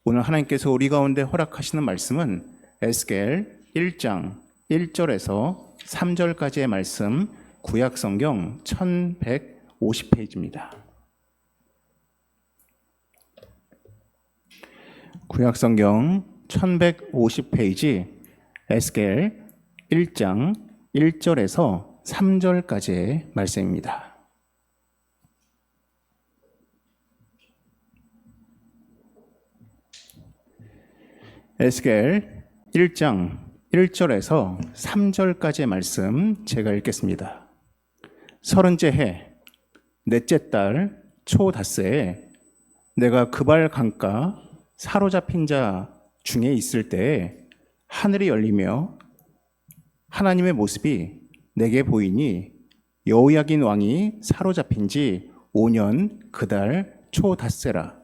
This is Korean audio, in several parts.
오늘 하나님께서 우리 가운데 허락하시는 말씀은 에스겔 1장 1절에서 3절까지의 말씀, 구약성경 1150페이지입니다. 구약성경 1150페이지 에스겔 1장 1절에서 3절까지의 말씀입니다. 에스겔 1장 1절에서 3절까지의 말씀 제가 읽겠습니다. 30째 해 넷째 달 초닷새에 내가 그발 강가 사로잡힌 자 중에 있을 때에 하늘이 열리며 하나님의 모습이 내게 보이니 여호야긴 왕이 사로잡힌 지 5년 그달 초닷새라.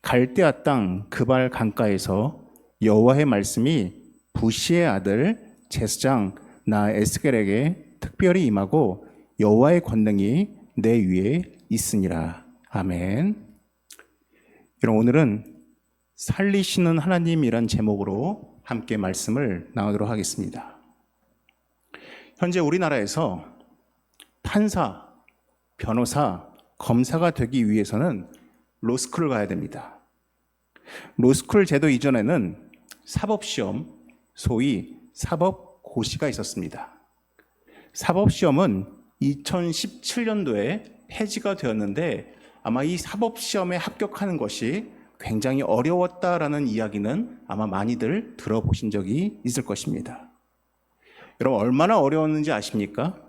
갈대아 땅 그발 강가에서 여호와의 말씀이 부시의 아들 제사장 나 에스겔에게 특별히 임하고 여호와의 권능이 내 위에 있으니라. 아멘. 여러분, 오늘은 살리시는 하나님이란 제목으로 함께 말씀을 나누도록 하겠습니다. 현재 우리나라에서 판사, 변호사, 검사가 되기 위해서는 로스쿨을 가야 됩니다. 로스쿨 제도 이전에는 사법시험, 소위 사법고시가 있었습니다. 사법시험은 2017년도에 폐지가 되었는데 아마 이 사법시험에 합격하는 것이 굉장히 어려웠다라는 이야기는 아마 많이들 들어보신 적이 있을 것입니다. 여러분, 얼마나 어려웠는지 아십니까?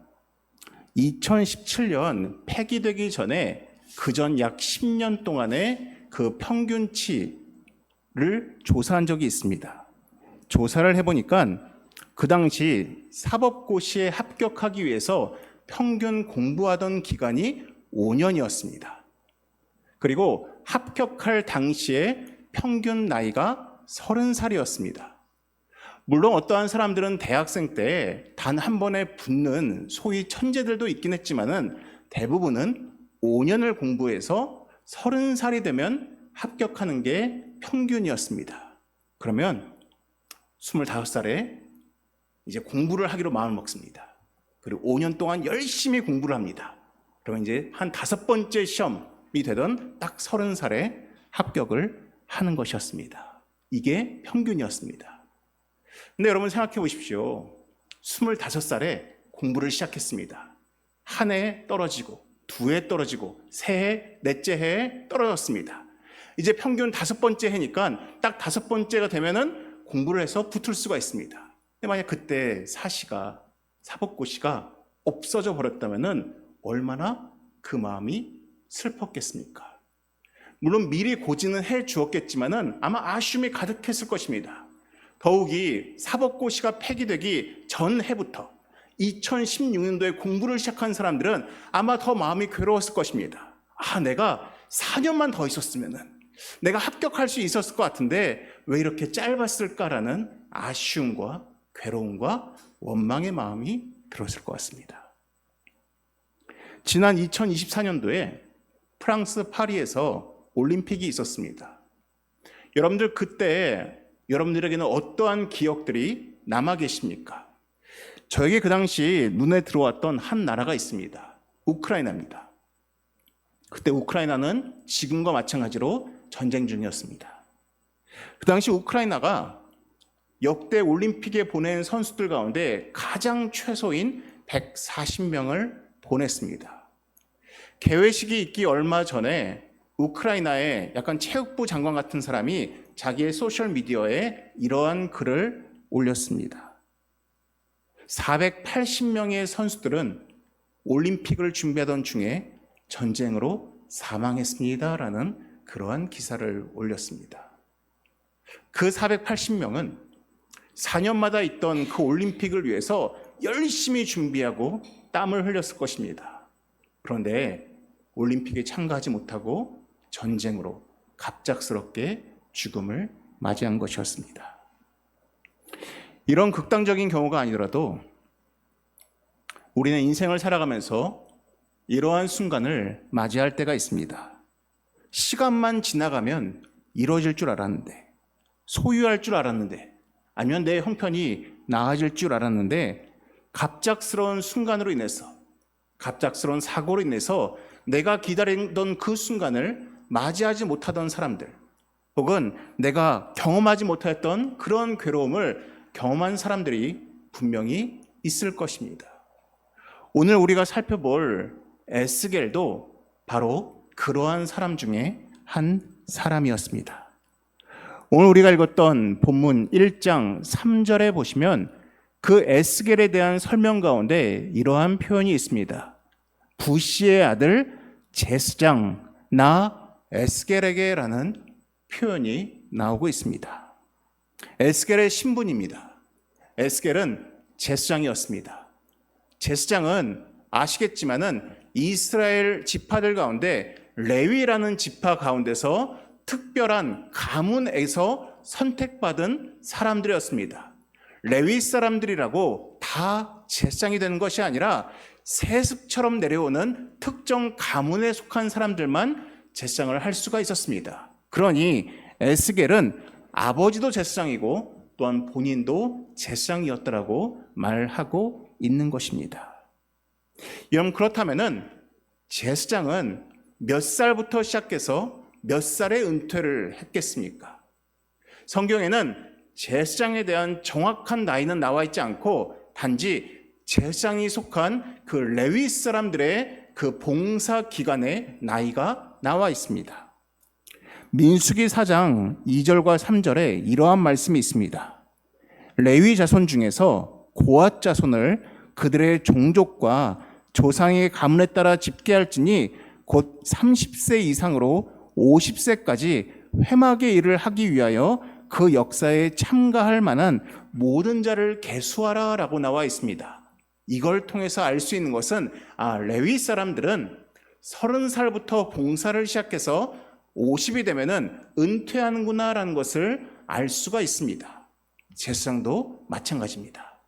2017년 폐기되기 전에 그전 약 10년 동안의 그 평균치를 조사한 적이 있습니다. 조사를 해보니까 그 당시 사법고시에 합격하기 위해서 평균 공부하던 기간이 5년이었습니다. 그리고 합격할 당시에 평균 나이가 30살이었습니다. 물론 어떠한 사람들은 대학생 때 단 한 번에 붙는 소위 천재들도 있긴 했지만은 대부분은 5년을 공부해서 30살이 되면 합격하는 게 평균이었습니다. 그러면 25살에 이제 공부를 하기로 마음을 먹습니다. 그리고 5년 동안 열심히 공부를 합니다. 그러면 이제 한 5번째 시험이 되던 딱 30살에 합격을 하는 것이었습니다. 이게 평균이었습니다. 근데 여러분 생각해 보십시오. 25살에 공부를 시작했습니다. 한 해 떨어지고, 두 해 떨어지고, 세 해, 넷째 해에 떨어졌습니다. 이제 평균 5번째 해니까 딱 5번째가 되면은 공부를 해서 붙을 수가 있습니다. 근데 만약 그때 사법고시가 없어져 버렸다면은 얼마나 그 마음이 슬펐겠습니까? 물론 미리 고지는 해 주었겠지만은 아마 아쉬움이 가득했을 것입니다. 더욱이 사법고시가 폐기되기 전 해부터 2016년도에 공부를 시작한 사람들은 아마 더 마음이 괴로웠을 것입니다. 내가 4년만 더 있었으면은 내가 합격할 수 있었을 것 같은데 왜 이렇게 짧았을까라는 아쉬움과 괴로움과 원망의 마음이 들었을 것 같습니다. 지난 2024년도에 프랑스 파리에서 올림픽이 있었습니다. 여러분들 그때 여러분들에게는 어떠한 기억들이 남아 계십니까? 저에게 그 당시 눈에 들어왔던 한 나라가 있습니다. 우크라이나입니다. 그때 우크라이나는 지금과 마찬가지로 전쟁 중이었습니다. 그 당시 우크라이나가 역대 올림픽에 보낸 선수들 가운데 가장 최소인 140명을 보냈습니다. 개회식이 있기 얼마 전에 우크라이나의 약간 체육부 장관 같은 사람이 자기의 소셜미디어에 이러한 글을 올렸습니다. 480명의 선수들은 올림픽을 준비하던 중에 전쟁으로 사망했습니다라는 그러한 기사를 올렸습니다. 그 480명은 4년마다 있던 그 올림픽을 위해서 열심히 준비하고 땀을 흘렸을 것입니다. 그런데 올림픽에 참가하지 못하고 전쟁으로 갑작스럽게 죽음을 맞이한 것이었습니다. 이런 극단적인 경우가 아니더라도 우리는 인생을 살아가면서 이러한 순간을 맞이할 때가 있습니다. 시간만 지나가면 이루어질 줄 알았는데, 소유할 줄 알았는데, 아니면 내 형편이 나아질 줄 알았는데 갑작스러운 순간으로 인해서, 갑작스러운 사고로 인해서 내가 기다리던 그 순간을 맞이하지 못하던 사람들, 혹은 내가 경험하지 못했던 그런 괴로움을 경험한 사람들이 분명히 있을 것입니다. 오늘 우리가 살펴볼 에스겔도 바로 그러한 사람 중에 한 사람이었습니다. 오늘 우리가 읽었던 본문 1장 3절에 보시면 그 에스겔에 대한 설명 가운데 이러한 표현이 있습니다. 부시의 아들 제스장 나 에스겔에게라는 표현이 나오고 있습니다. 에스겔의 신분입니다. 에스겔은 제스장이었습니다. 제스장은 아시겠지만은 이스라엘 지파들 가운데 레위라는 지파 가운데서 특별한 가문에서 선택받은 사람들이었습니다. 레위 사람들이라고 다 제사장이 되는 것이 아니라 세습처럼 내려오는 특정 가문에 속한 사람들만 제사장을 할 수가 있었습니다. 그러니 에스겔은 아버지도 제사장이고 또한 본인도 제사장이었다라고 말하고 있는 것입니다. 여러분, 그렇다면은 제사장은 몇 살부터 시작해서 몇 살에 은퇴를 했겠습니까? 성경에는 제사장에 대한 정확한 나이는 나와 있지 않고 단지 제사장이 속한 그 레위 사람들의 그 봉사 기간의 나이가 나와 있습니다. 민수기 4장 2절과 3절에 이러한 말씀이 있습니다. 레위 자손 중에서 고앗 자손을 그들의 종족과 조상의 가문에 따라 집계할지니 곧 30세 이상으로 50세까지 회막의 일을 하기 위하여 그 역사에 참가할 만한 모든 자를 계수하라 라고 나와 있습니다. 이걸 통해서 알 수 있는 것은 레위 사람들은 30살부터 봉사를 시작해서 50이 되면은 은퇴하는구나 라는 것을 알 수가 있습니다. 제사장도 마찬가지입니다.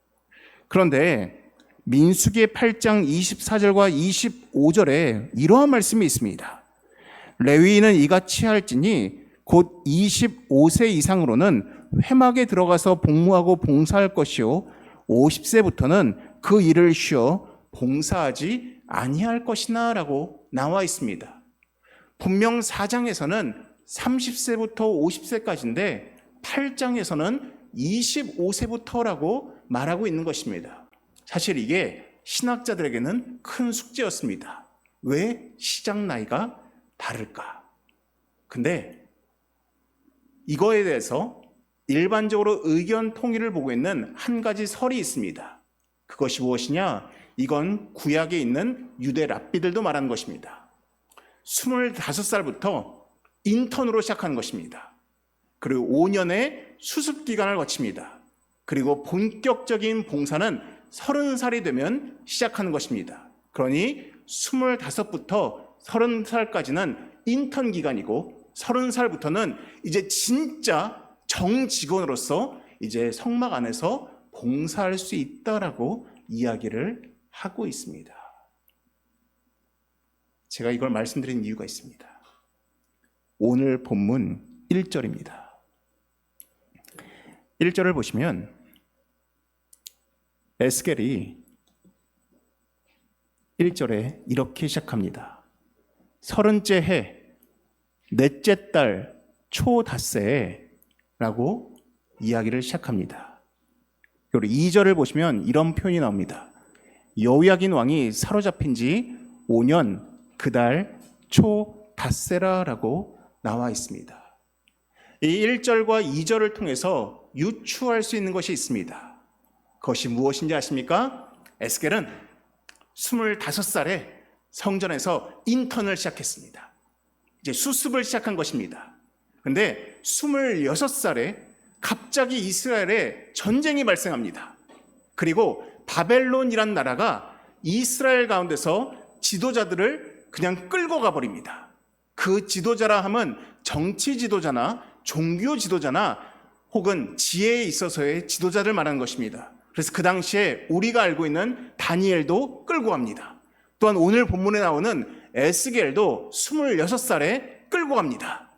그런데 민수기 8장 24절과 25절에 이러한 말씀이 있습니다. 레위인은 이같이 할지니 곧 25세 이상으로는 회막에 들어가서 복무하고 봉사할 것이요 50세부터는 그 일을 쉬어 봉사하지 아니할 것이나 라고 나와 있습니다. 분명 4장에서는 30세부터 50세까지인데 8장에서는 25세부터라고 말하고 있는 것입니다. 사실 이게 신학자들에게는 큰 숙제였습니다. 왜 시작 나이가 다를까? 근데 이거에 대해서 일반적으로 의견 통일을 보고 있는 한 가지 설이 있습니다. 그것이 무엇이냐? 이건 구약에 있는 유대 랍비들도 말하는 것입니다. 25살부터 인턴으로 시작하는 것입니다. 그리고 5년의 수습 기간을 거칩니다. 그리고 본격적인 봉사는 30살이 되면 시작하는 것입니다. 그러니 25부터 30살까지는 인턴 기간이고 30살부터는 이제 진짜 정직원으로서 이제 성막 안에서 봉사할 수 있다라고 이야기를 하고 있습니다. 제가 이걸 말씀드린 이유가 있습니다. 오늘 본문 1절입니다. 1절을 보시면 에스겔이 1절에 이렇게 시작합니다. 30째 해 넷째 달 초닷새에 라고 이야기를 시작합니다. 그리고 2절을 보시면 이런 표현이 나옵니다. 여호야긴 왕이 사로잡힌 지 5년 그달 초닷새라라고 나와 있습니다. 이 1절과 2절을 통해서 유추할 수 있는 것이 있습니다. 그것이 무엇인지 아십니까? 에스겔은 25살에 성전에서 인턴을 시작했습니다. 이제 수습을 시작한 것입니다. 그런데 26살에 갑자기 이스라엘에 전쟁이 발생합니다. 그리고 바벨론이란 나라가 이스라엘 가운데서 지도자들을 그냥 끌고 가버립니다. 그 지도자라 함은 정치 지도자나 종교 지도자나 혹은 지혜에 있어서의 지도자를 말하는 것입니다. 그래서 그 당시에 우리가 알고 있는 다니엘도 끌고 갑니다. 또한 오늘 본문에 나오는 에스겔도 26살에 끌고 갑니다.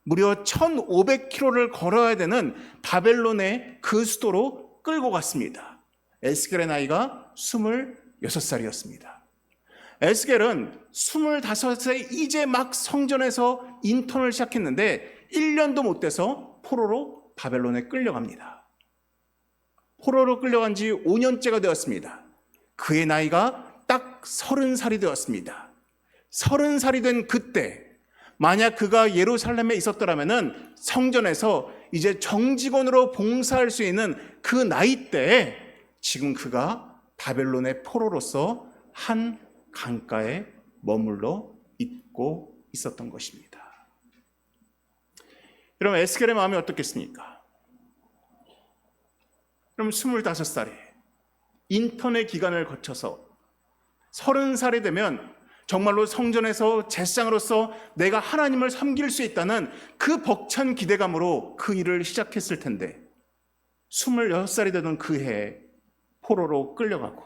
무려 1500km를 걸어야 되는 바벨론의 그 수도로 끌고 갔습니다. 에스겔의 나이가 26살이었습니다. 에스겔은 25세 이제 막 성전에서 인턴을 시작했는데 1년도 못 돼서 포로로 바벨론에 끌려갑니다. 포로로 끌려간 지 5년째가 되었습니다. 그의 나이가 딱 30살이 되었습니다. 30살이 된 그때 만약 그가 예루살렘에 있었더라면 성전에서 이제 정직원으로 봉사할 수 있는 그 나이 때에 지금 그가 바벨론의 포로로서 한 강가에 머물러 있고 있었던 것입니다. 여러분, 에스겔의 마음이 어떻겠습니까? 그럼 25살에 인턴의 기간을 거쳐서 30살이 되면 정말로 성전에서 제사장으로서 내가 하나님을 섬길 수 있다는 그 벅찬 기대감으로 그 일을 시작했을 텐데 26살이 되던 그 해에 포로로 끌려가고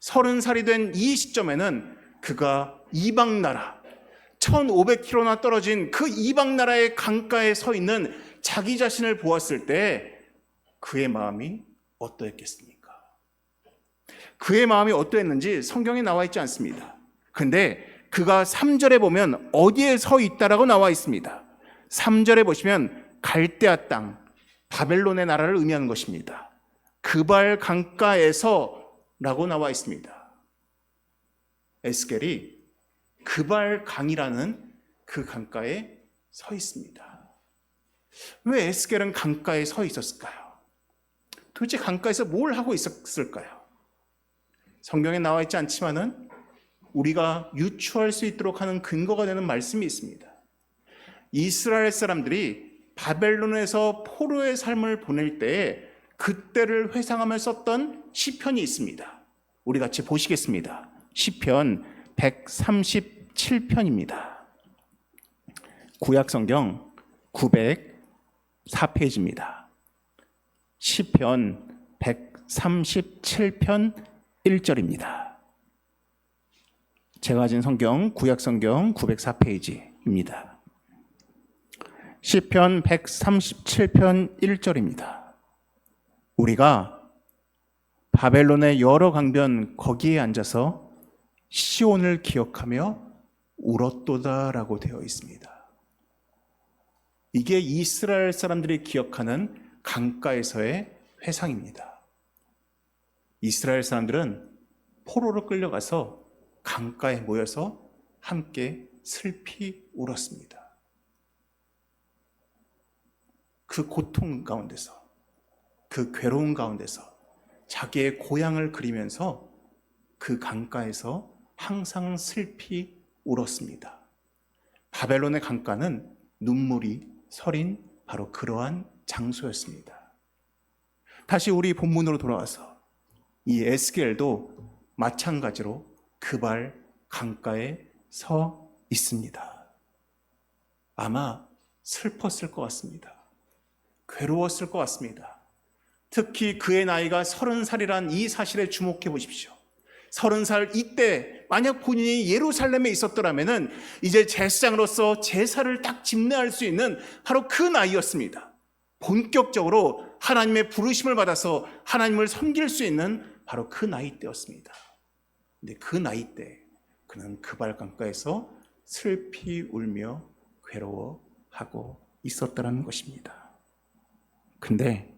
30살이 된 이 시점에는 그가 이방 나라 1500km나 떨어진 그 이방 나라의 강가에 서 있는 자기 자신을 보았을 때 그의 마음이 어떠했겠습니까? 그의 마음이 어떠했는지 성경에 나와 있지 않습니다. 근데 그가 3절에 보면 어디에 서 있다라고 나와 있습니다. 3절에 보시면 갈대아 땅, 바벨론의 나라를 의미하는 것입니다. 그발 강가에서 라고 나와 있습니다. 에스겔이 그발 강이라는 그 강가에 서 있습니다. 왜 에스겔은 강가에 서 있었을까요? 도대체 강가에서 뭘 하고 있었을까요? 성경에 나와 있지 않지만은 우리가 유추할 수 있도록 하는 근거가 되는 말씀이 있습니다. 이스라엘 사람들이 바벨론에서 포로의 삶을 보낼 때에 그때를 회상하며 썼던 시편이 있습니다. 우리 같이 보시겠습니다. 시편 137편입니다. 구약성경 904페이지입니다. 시편 137편 1절입니다. 제가 가진 성경 구약성경 904페이지입니다. 시편 137편 1절입니다. 우리가 바벨론의 여러 강변 거기에 앉아서 시온을 기억하며 울었도다라고 되어 있습니다. 이게 이스라엘 사람들이 기억하는 강가에서의 회상입니다. 이스라엘 사람들은 포로로 끌려가서 강가에 모여서 함께 슬피 울었습니다. 그 고통 가운데서, 그 괴로움 가운데서 자기의 고향을 그리면서 그 강가에서 항상 슬피 울었습니다. 바벨론의 강가는 눈물이 서린 바로 그러한 장소였습니다. 다시 우리 본문으로 돌아와서 이 에스겔도 마찬가지로 그발 강가에 서 있습니다. 아마 슬펐을 것 같습니다. 괴로웠을 것 같습니다. 특히 그의 나이가 30살이란 이 사실에 주목해 보십시오. 30살 이때 만약 본인이 예루살렘에 있었더라면 이제 제사장으로서 제사를 딱 집례할 수 있는 바로 그 나이였습니다. 본격적으로 하나님의 부르심을 받아서 하나님을 섬길 수 있는 바로 그 나이 때였습니다. 근데 그 나이 때 그는 그발 강가에서 슬피 울며 괴로워하고 있었다는 것입니다. 근데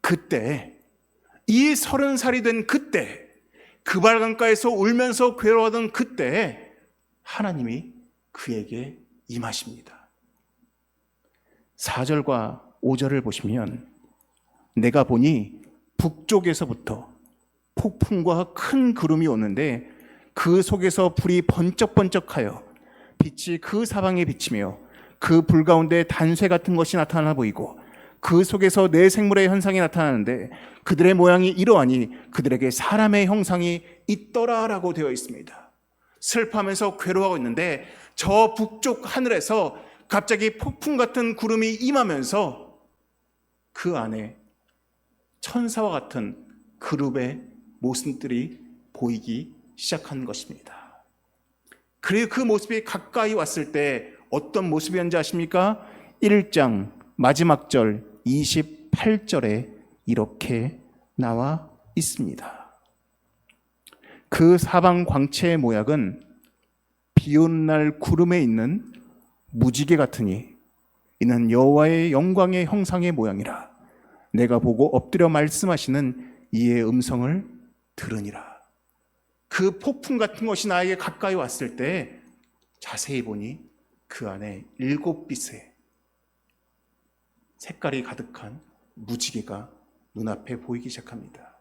그때 이 30살이 된 그때 그발 강가에서 울면서 괴로워하던 그때 하나님이 그에게 임하십니다. 4절과 5절을 보시면 내가 보니 북쪽에서부터 폭풍과 큰 구름이 오는데 그 속에서 불이 번쩍번쩍하여 빛이 그 사방에 비치며 그 불 가운데 단쇠 같은 것이 나타나 보이고 그 속에서 네 생물의 현상이 나타나는데 그들의 모양이 이러하니 그들에게 사람의 형상이 있더라라고 되어 있습니다. 슬퍼하면서 괴로워하고 있는데 저 북쪽 하늘에서 갑자기 폭풍 같은 구름이 임하면서 그 안에 천사와 같은 그룹의 모습들이 보이기 시작한 것입니다. 그리고 그 모습이 가까이 왔을 때 어떤 모습이었는지 아십니까? 1장 마지막 절 28절에 이렇게 나와 있습니다. 그 사방 광채의 모양은 비 오는 날 구름에 있는 무지개 같으니 이는 여호와의 영광의 형상의 모양이라. 내가 보고 엎드려 말씀하시는 이의 음성을 들으니라. 그 폭풍 같은 것이 나에게 가까이 왔을 때 자세히 보니 그 안에 7빛의 색깔이 가득한 무지개가 눈앞에 보이기 시작합니다.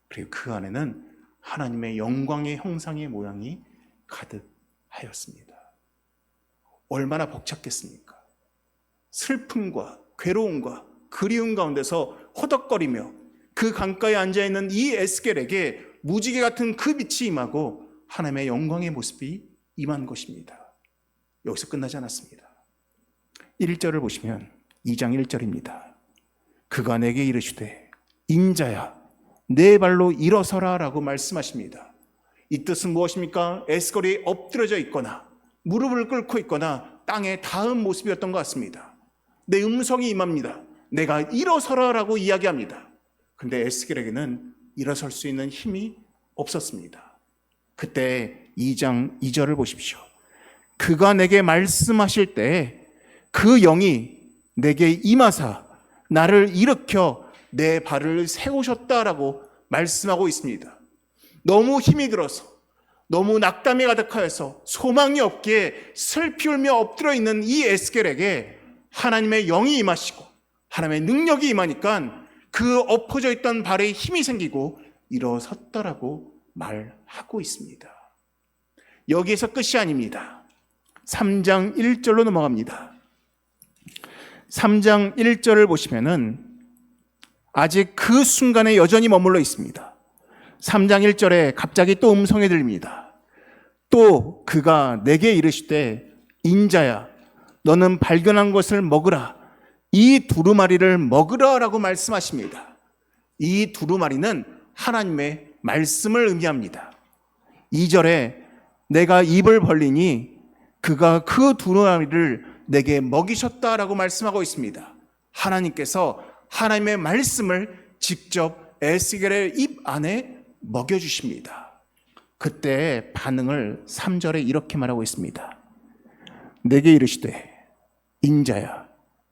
그리고 그 안에는 하나님의 영광의 형상의 모양이 가득하였습니다. 얼마나 벅찼겠습니까? 슬픔과 괴로움과 그리움 가운데서 허덕거리며 그 강가에 앉아있는 이 에스겔에게 무지개 같은 그 빛이 임하고 하나님의 영광의 모습이 임한 것입니다. 여기서 끝나지 않았습니다. 1절을 보시면 2장 1절입니다. 그가 내게 이르시되 인자야 내 발로 일어서라 라고 말씀하십니다. 이 뜻은 무엇입니까? 에스겔이 엎드려져 있거나 무릎을 꿇고 있거나 땅에 닿은 모습이었던 것 같습니다. 내 음성이 임합니다. 내가 일어서라 라고 이야기합니다. 근데 에스겔에게는 일어설 수 있는 힘이 없었습니다. 그때 2장 2절을 보십시오. 그가 내게 말씀하실 때 그 영이 내게 임하사 나를 일으켜 내 발을 세우셨다라고 말씀하고 있습니다. 너무 힘이 들어서 너무 낙담이 가득하여서 소망이 없기에 슬피 울며 엎드려 있는 이 에스겔에게 하나님의 영이 임하시고 하나님의 능력이 임하니까 그 엎어져 있던 발에 힘이 생기고 일어섰다라고 말하고 있습니다. 여기에서 끝이 아닙니다. 3장 1절로 넘어갑니다. 3장 1절을 보시면은 아직 그 순간에 여전히 머물러 있습니다. 3장 1절에 갑자기 또 음성이 들립니다. 또 그가 내게 이르시되 인자야 너는 발견한 것을 먹으라. 이 두루마리를 먹으라 라고 말씀하십니다. 이 두루마리는 하나님의 말씀을 의미합니다. 2절에 내가 입을 벌리니 그가 그 두루마리를 내게 먹이셨다라고 말씀하고 있습니다. 하나님께서 하나님의 말씀을 직접 에스겔의 입 안에 먹여주십니다. 그때 반응을 3절에 이렇게 말하고 있습니다. 내게 이르시되 인자야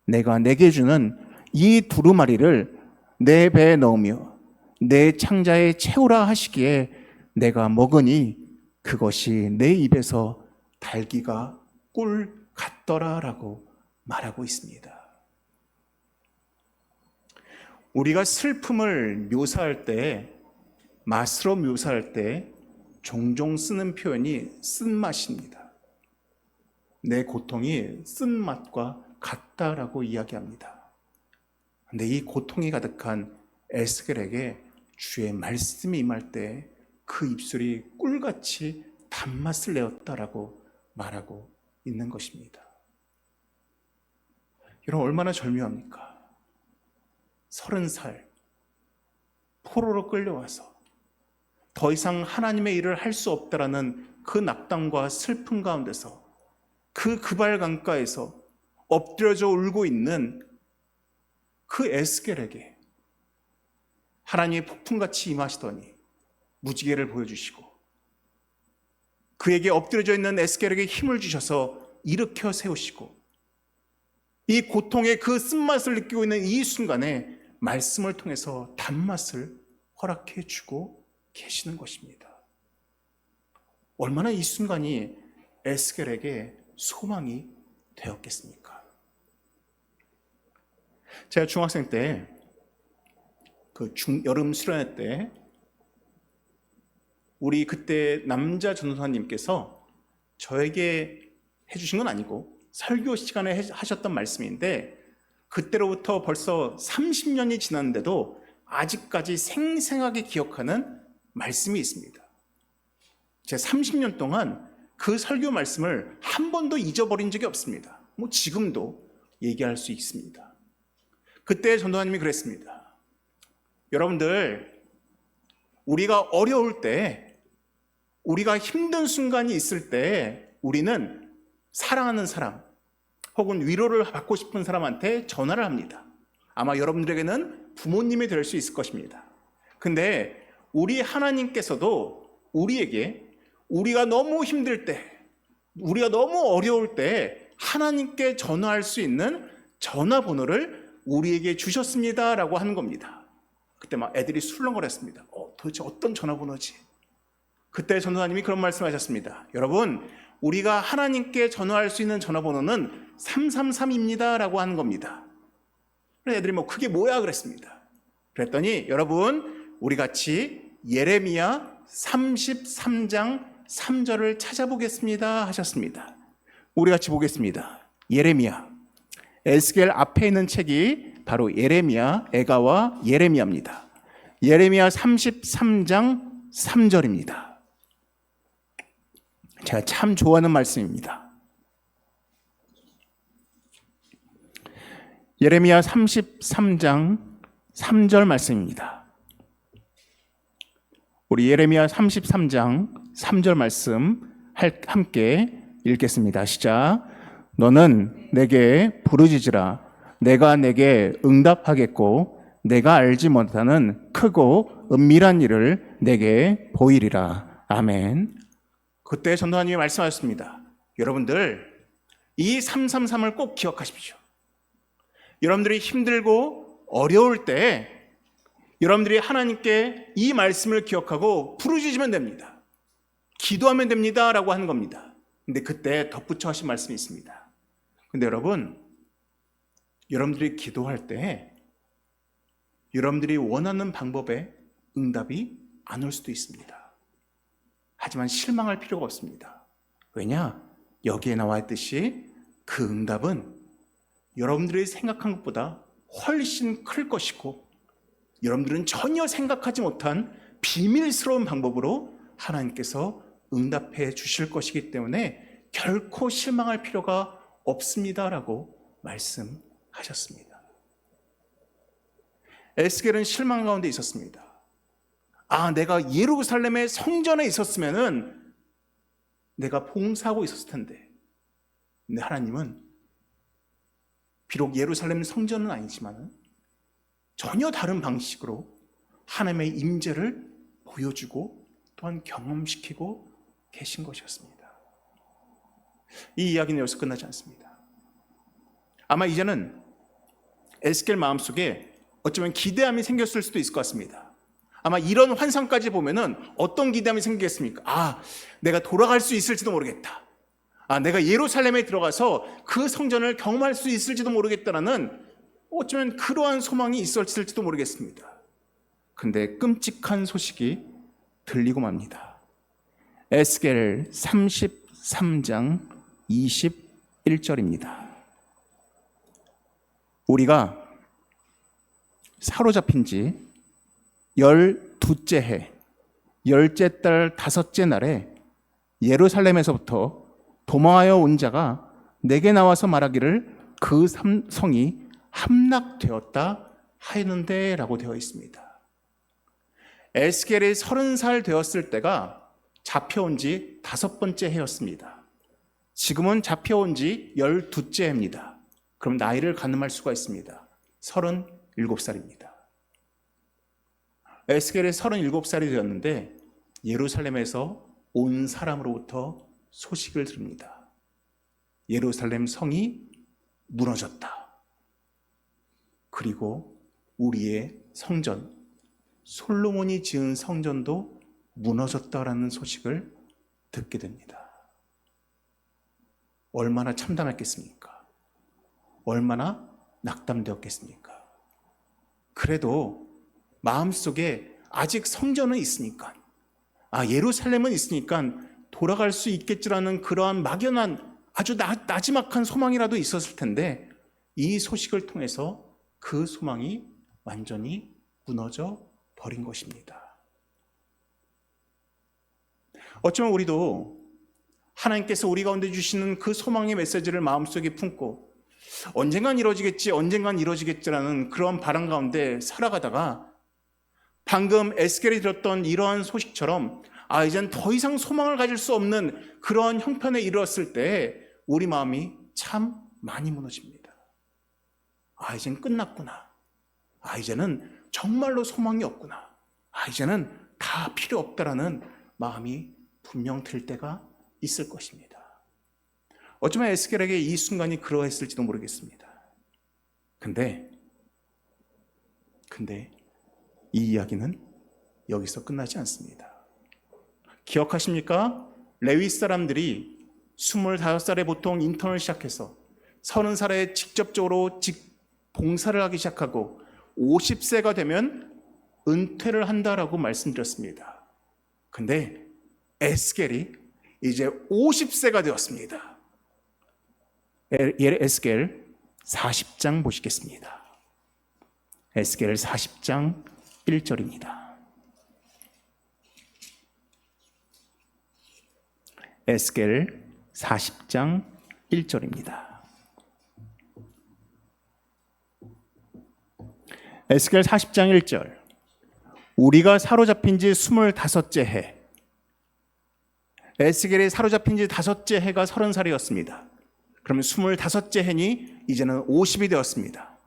내가 내게 주는 이 두루마리를 내 배에 넣으며 내 창자에 채우라 하시기에 내가 먹으니 그것이 내 입에서 달기가 꿀 같더라라고 말하고 있습니다. 우리가 슬픔을 묘사할 때, 맛으로 묘사할 때 종종 쓰는 표현이 쓴맛입니다. 내 고통이 쓴맛과 같다라고 이야기합니다. 그런데 이 고통이 가득한 에스겔에게 주의 말씀이 임할 때 그 입술이 꿀같이 단맛을 내었다라고 말하고 있는 것입니다. 여러분 얼마나 절묘합니까? 30살 포로로 끌려와서 더 이상 하나님의 일을 할 수 없다라는 그 낙담과 슬픔 가운데서 그 그발 강가에서 엎드려져 울고 있는 그 에스겔에게 하나님의 폭풍같이 임하시더니 무지개를 보여주시고 그에게 엎드려져 있는 에스겔에게 힘을 주셔서 일으켜 세우시고 이 고통의 그 쓴맛을 느끼고 있는 이 순간에 말씀을 통해서 단맛을 허락해 주고 계시는 것입니다. 얼마나 이 순간이 에스겔에게 소망이 되었겠습니까? 제가 중학생 때 여름 수련회 때 우리 그때 남자 전도사님께서 저에게 해주신 건 아니고 설교 시간에 하셨던 말씀인데 그때로부터 벌써 30년이 지났는데도 아직까지 생생하게 기억하는 말씀이 있습니다. 제가 30년 동안 그 설교 말씀을 한 번도 잊어버린 적이 없습니다. 지금도 얘기할 수 있습니다. 그때 전도사님이 그랬습니다. 여러분들, 우리가 어려울 때, 우리가 힘든 순간이 있을 때 우리는 사랑하는 사람 혹은 위로를 받고 싶은 사람한테 전화를 합니다. 아마 여러분들에게는 부모님이 될 수 있을 것입니다. 근데 우리 하나님께서도 우리에게 우리가 너무 힘들 때, 우리가 너무 어려울 때 하나님께 전화할 수 있는 전화번호를 우리에게 주셨습니다라고 하는 겁니다. 그때 막 애들이 술렁거렸습니다. 도대체 어떤 전화번호지? 그때 전도사님이 그런 말씀하셨습니다. 여러분, 우리가 하나님께 전화할 수 있는 전화번호는 333입니다 라고 하는 겁니다. 그래서 애들이 그게 뭐야 그랬습니다. 그랬더니 여러분, 우리 같이 예레미야 33장 3절을 찾아보겠습니다 하셨습니다. 우리 같이 보겠습니다. 예레미야. 에스겔 앞에 있는 책이 바로 예레미야, 에가와 예레미야입니다. 예레미야 33장 3절입니다. 제가 참 좋아하는 말씀입니다. 예레미야 33장 3절 말씀입니다. 우리 예레미야 33장 3절 말씀 함께 읽겠습니다. 시작. 너는 내게 부르짖으라. 내가 내게 응답하겠고 내가 알지 못하는 크고 은밀한 일을 내게 보이리라. 아멘. 그때 전도사님이 말씀하셨습니다. 여러분들, 이 333을 꼭 기억하십시오. 여러분들이 힘들고 어려울 때 여러분들이 하나님께 이 말씀을 기억하고 부르짖으면 됩니다. 기도하면 됩니다 라고 하는 겁니다. 근데 그때 덧붙여 하신 말씀이 있습니다. 근데 여러분, 여러분들이 기도할 때 여러분들이 원하는 방법에 응답이 안 올 수도 있습니다. 하지만 실망할 필요가 없습니다. 왜냐? 여기에 나와 있듯이 그 응답은 여러분들이 생각한 것보다 훨씬 클 것이고 여러분들은 전혀 생각하지 못한 비밀스러운 방법으로 하나님께서 응답해 주실 것이기 때문에 결코 실망할 필요가 없습니다라고 말씀하셨습니다. 에스겔은 실망 가운데 있었습니다. 내가 예루살렘의 성전에 있었으면은 내가 봉사하고 있었을 텐데. 근데 하나님은 비록 예루살렘 성전은 아니지만 전혀 다른 방식으로 하나님의 임재를 보여주고 또한 경험시키고 계신 것이었습니다. 이 이야기는 여기서 끝나지 않습니다. 아마 이제는 에스겔 마음속에 어쩌면 기대함이 생겼을 수도 있을 것 같습니다. 아마 이런 환상까지 보면은 어떤 기대함이 생기겠습니까? 내가 돌아갈 수 있을지도 모르겠다. 내가 예루살렘에 들어가서 그 성전을 경험할 수 있을지도 모르겠다라는 어쩌면 그러한 소망이 있었을지도 모르겠습니다. 근데 끔찍한 소식이 들리고 맙니다. 에스겔 33장 21절입니다. 우리가 사로잡힌 지 12째 해, 10째 달 5째 날에 예루살렘에서부터 도망하여 온 자가 내게 나와서 말하기를 그 성이 함락되었다 하였는데 라고 되어 있습니다. 에스겔이 30살 되었을 때가 잡혀온 지 5번째 해였습니다. 지금은 잡혀온 지 12째 해입니다. 그럼 나이를 가늠할 수가 있습니다. 37살입니다. 에스겔이 37살이 되었는데 예루살렘에서 온 사람으로부터 소식을 들읍니다. 예루살렘 성이 무너졌다. 그리고 우리의 성전, 솔로몬이 지은 성전도 무너졌다라는 소식을 듣게 됩니다. 얼마나 참담했겠습니까? 얼마나 낙담되었겠습니까? 그래도 마음속에 아직 성전은 있으니까, 예루살렘은 있으니까 돌아갈 수 있겠지라는 그러한 막연한 아주 나지막한 소망이라도 있었을 텐데 이 소식을 통해서 그 소망이 완전히 무너져 버린 것입니다. 어쩌면 우리도 하나님께서 우리 가운데 주시는 그 소망의 메시지를 마음속에 품고 언젠간 이루어지겠지라는 그런 바람 가운데 살아가다가 방금 에스겔이 들었던 이러한 소식처럼 이젠 더 이상 소망을 가질 수 없는 그러한 형편에 이르렀을 때 우리 마음이 참 많이 무너집니다. 이젠 끝났구나. 이제는 정말로 소망이 없구나. 이제는 다 필요 없다라는 마음이 분명 들 때가 있을 것입니다. 어쩌면 에스겔에게 이 순간이 그러했을지도 모르겠습니다. 근데 이 이야기는 여기서 끝나지 않습니다. 기억하십니까? 레위 사람들이 25살에 보통 인턴을 시작해서 30살에 직접적으로 봉사를 하기 시작하고 50세가 되면 은퇴를 한다라고 말씀드렸습니다. 근데 에스겔이 이제 50세가 되었습니다. 에스겔 40장 보시겠습니다. 에스겔 40장 1절입니다. 에스겔 40장 1절입니다. 에스겔 40장 1절. 우리가 사로잡힌 지 25째 해. 에스겔이 사로잡힌 지 5째 해가 30살이었습니다. 그러면 25째 해니 이제는 50이 되었습니다.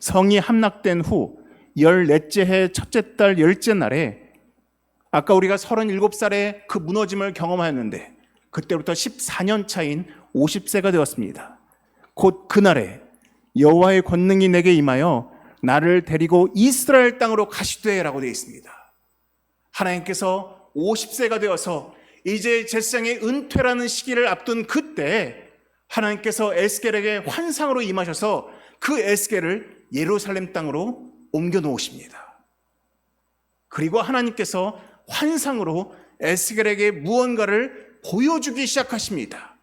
성이 함락된 후 14째 해 첫째 달 10째 날에 아까 우리가 37살에 그 무너짐을 경험하였는데 그때부터 14년 차인 50세가 되었습니다. 곧 그날에 여호와의 권능이 내게 임하여 나를 데리고 이스라엘 땅으로 가시되라고 되어 있습니다. 하나님께서 50세가 되어서 이제 제사장의 은퇴라는 시기를 앞둔 그때 하나님께서 에스겔에게 환상으로 임하셔서 그 에스겔을 예루살렘 땅으로 옮겨 놓으십니다. 그리고 하나님께서 환상으로 에스겔에게 무언가를 보여주기 시작하십니다.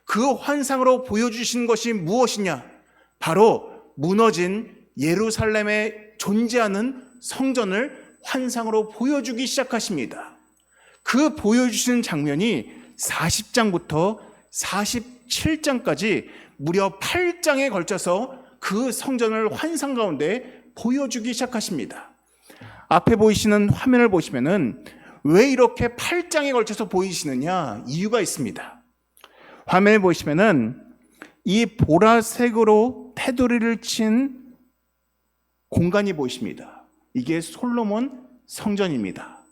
그 환상으로 보여주신 것이 무엇이냐? 바로 무너진 예루살렘에 존재하는 성전을 환상으로 보여주기 시작하십니다. 그 보여주신 장면이 40장부터 47장까지 무려 8장에 걸쳐서 그 성전을 환상 가운데 보여주기 시작하십니다. 앞에 보이시는 화면을 보시면은 왜 이렇게 8장에 걸쳐서 보이시느냐? 이유가 있습니다. 화면에 보시면은 이 보라색으로 테두리를 친 공간이 보이십니다. 이게 솔로몬 성전입니다.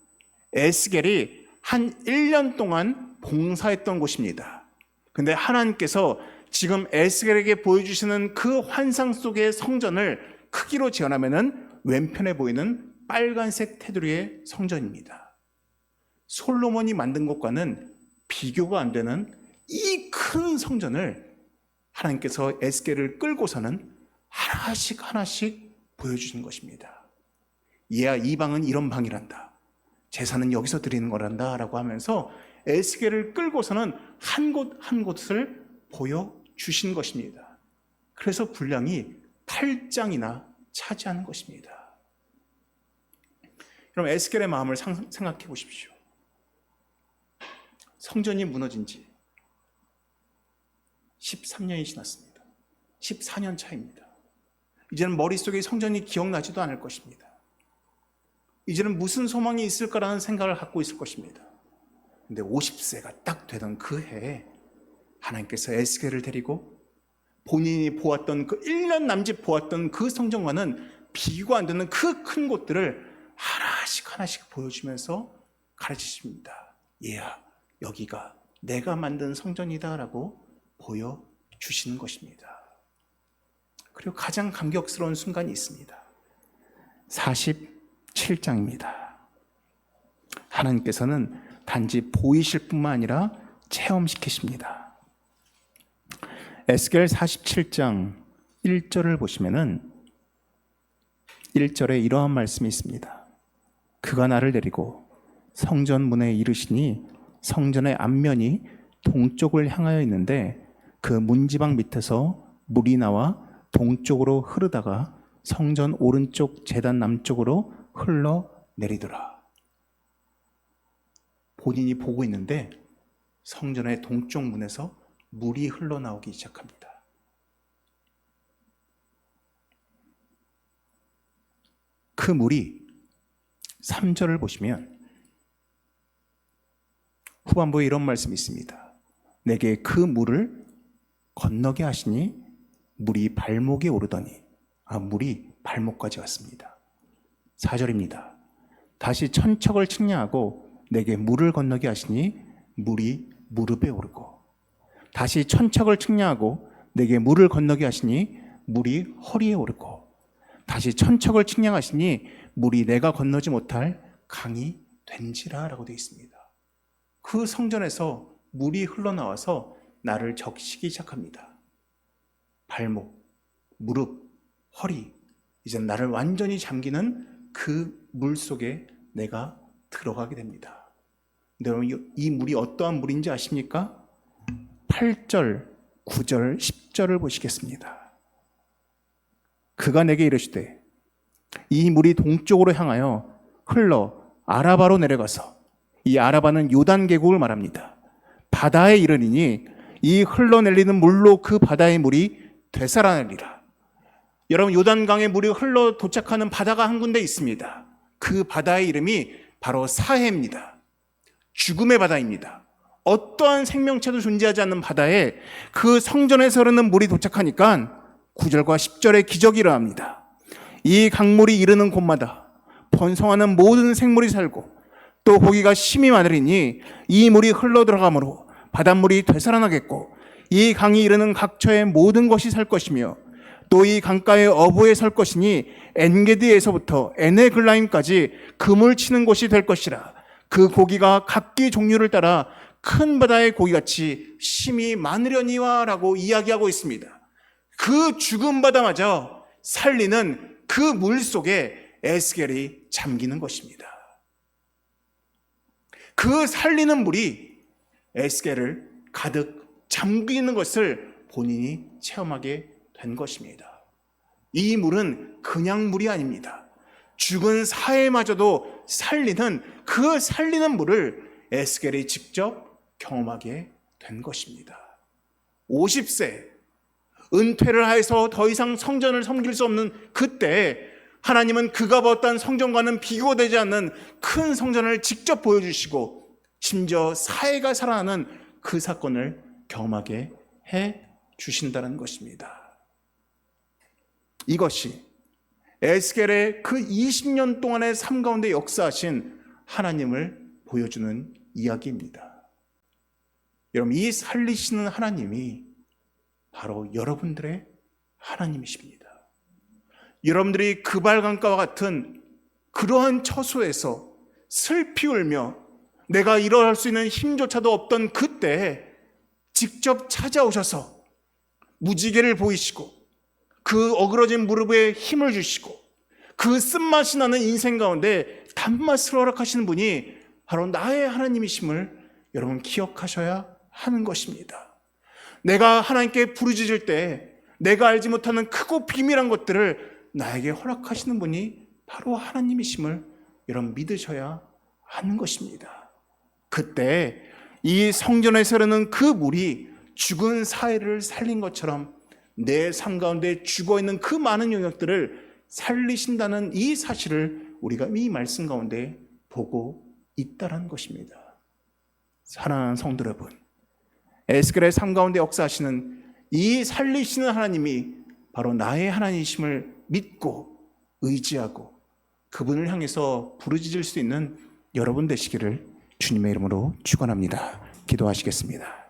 에스겔이 한 1년 동안 봉사했던 곳입니다. 근데 하나님께서 지금 에스겔에게 보여주시는 그 환상 속의 성전을 크기로 재현하면은 왼편에 보이는 빨간색 테두리의 성전입니다. 솔로몬이 만든 것과는 비교가 안 되는 이 큰 성전을 하나님께서 에스겔을 끌고서는 하나씩 보여주신 것입니다. 얘야, 이 방은 이런 방이란다. 제사는 여기서 드리는 거란다 라고 하면서 에스겔을 끌고서는 한 곳 한 곳을 보여주신 것입니다. 그래서 분량이 8장이나 차지하는 것입니다. 여러분, 에스겔의 마음을 생각해 보십시오. 성전이 무너진 지 13년이 지났습니다. 14년 차입니다. 이제는 머릿속에 성전이 기억나지도 않을 것입니다. 이제는 무슨 소망이 있을까라는 생각을 갖고 있을 것입니다. 근데 50세가 딱 되던 그 해에 하나님께서 에스겔을 데리고 본인이 보았던 그 1년 남짓 보았던 그 성전과는 비교가 안 되는 그 큰 곳들을 하나씩 보여주면서 가르치십니다. 얘야, 여기가 내가 만든 성전이다 라고 보여주시는 것입니다. 그리고 가장 감격스러운 순간이 있습니다. 47장입니다. 하나님께서는 단지 보이실 뿐만 아니라 체험시키십니다. 에스겔 47장 1절을 보시면은 1절에 이러한 말씀이 있습니다. 그가 나를 데리고 성전 문에 이르시니 성전의 앞면이 동쪽을 향하여 있는데 그 문지방 밑에서 물이 나와 동쪽으로 흐르다가 성전 오른쪽 제단 남쪽으로 흘러내리더라. 본인이 보고 있는데 성전의 동쪽 문에서 물이 흘러나오기 시작합니다. 그 물이 3절을 보시면 후반부에 이런 말씀이 있습니다. 내게 그 물을 건너게 하시니 물이 발목에 오르더니 물이 발목까지 왔습니다. 4절입니다. 다시 천척을 측량하고 내게 물을 건너게 하시니 물이 무릎에 오르고 다시 천척을 측량하고 내게 물을 건너게 하시니 물이 허리에 오르고 다시 천척을 측량하시니 물이 내가 건너지 못할 강이 된지라 라고 되어 있습니다. 그 성전에서 물이 흘러나와서 나를 적시기 시작합니다. 발목, 무릎, 허리, 이제 나를 완전히 잠기는 그 물 속에 내가 들어가게 됩니다. 여러분, 이 물이 어떠한 물인지 아십니까? 8절, 9절, 10절을 보시겠습니다. 그가 내게 이르시되 이 물이 동쪽으로 향하여 흘러 아라바로 내려가서, 이 아라바는 요단 계곡을 말합니다. 바다에 이르리니 이 흘러내리는 물로 그 바다의 물이 되살아내리라. 여러분, 요단강의 물이 흘러 도착하는 바다가 한 군데 있습니다. 그 바다의 이름이 바로 사해입니다. 죽음의 바다입니다. 어떠한 생명체도 존재하지 않는 바다에 그 성전에서 흐르는 물이 도착하니까 9절과 10절에 기적이 일어납니다. 이 강물이 이르는 곳마다 번성하는 모든 생물이 살고 또 고기가 심히 많으리니 이 물이 흘러 들어가므로 바닷물이 되살아나겠고 이 강이 이르는 각처의 모든 것이 살 것이며 또 이 강가의 어부에 설 것이니 엔게디에서부터 에네글라임까지 금을 치는 곳이 될 것이라. 그 고기가 각기 종류를 따라 큰 바다의 고기같이 심히 많으려니와 라고 이야기하고 있습니다. 그 죽은 바다마저 살리는 그 물 속에 에스겔이 잠기는 것입니다. 그 살리는 물이 에스겔을 가득 잠기는 것을 본인이 체험하게 된 것입니다. 이 물은 그냥 물이 아닙니다. 죽은 사해마저도 살리는 그 살리는 물을 에스겔이 직접 경험하게 된 것입니다. 50세 은퇴를 하여서 더 이상 성전을 섬길 수 없는 그때 하나님은 그가 봤던 성전과는 비교되지 않는 큰 성전을 직접 보여주시고 심지어 사해가 살아나는 그 사건을 경험하게 해 주신다는 것입니다. 이것이 에스겔의 그 20년 동안의 삶 가운데 역사하신 하나님을 보여주는 이야기입니다. 여러분, 이 살리시는 하나님이 바로 여러분들의 하나님이십니다. 여러분들이 그발강가와 같은 그러한 처소에서 슬피 울며 내가 일어날 수 있는 힘조차도 없던 그때 직접 찾아오셔서 무지개를 보이시고 그 어그러진 무릎에 힘을 주시고 그 쓴맛이 나는 인생 가운데 단맛을 허락하시는 분이 바로 나의 하나님이심을 여러분 기억하셔야 하는 것입니다. 내가 하나님께 부르짖을 때 내가 알지 못하는 크고 비밀한 것들을 나에게 허락하시는 분이 바로 하나님이심을 여러분 믿으셔야 하는 것입니다. 그때 이 성전에서 흐르는 그 물이 죽은 사해를 살린 것처럼 내 삶 가운데 죽어있는 그 많은 영역들을 살리신다는 이 사실을 우리가 이 말씀 가운데 보고 있다는 것입니다. 사랑하는 성도 여러분, 에스겔의 삶 가운데 역사하시는 이 살리시는 하나님이 바로 나의 하나님이심을 믿고 의지하고 그분을 향해서 부르짖을 수 있는 여러분 되시기를 주님의 이름으로 축원합니다. 기도하시겠습니다.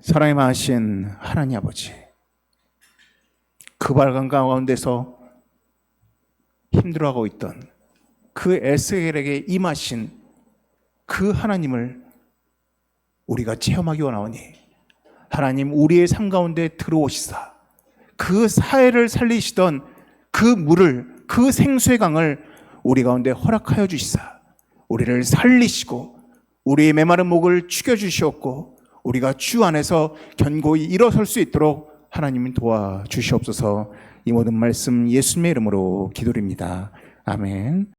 사랑이 많으신 하나님 아버지, 그발강 가운데서 힘들어하고 있던 그 에스겔에게 임하신 그 하나님을 우리가 체험하기 원하오니 하나님, 우리의 삶 가운데 들어오시사 그 사해를 살리시던 그 물을, 그 생수의 강을 우리 가운데 허락하여 주시사 우리를 살리시고 우리의 메마른 목을 축여주시옵고 우리가 주 안에서 견고히 일어설 수 있도록 하나님이 도와주시옵소서. 이 모든 말씀 예수님의 이름으로 기도드립니다. 아멘.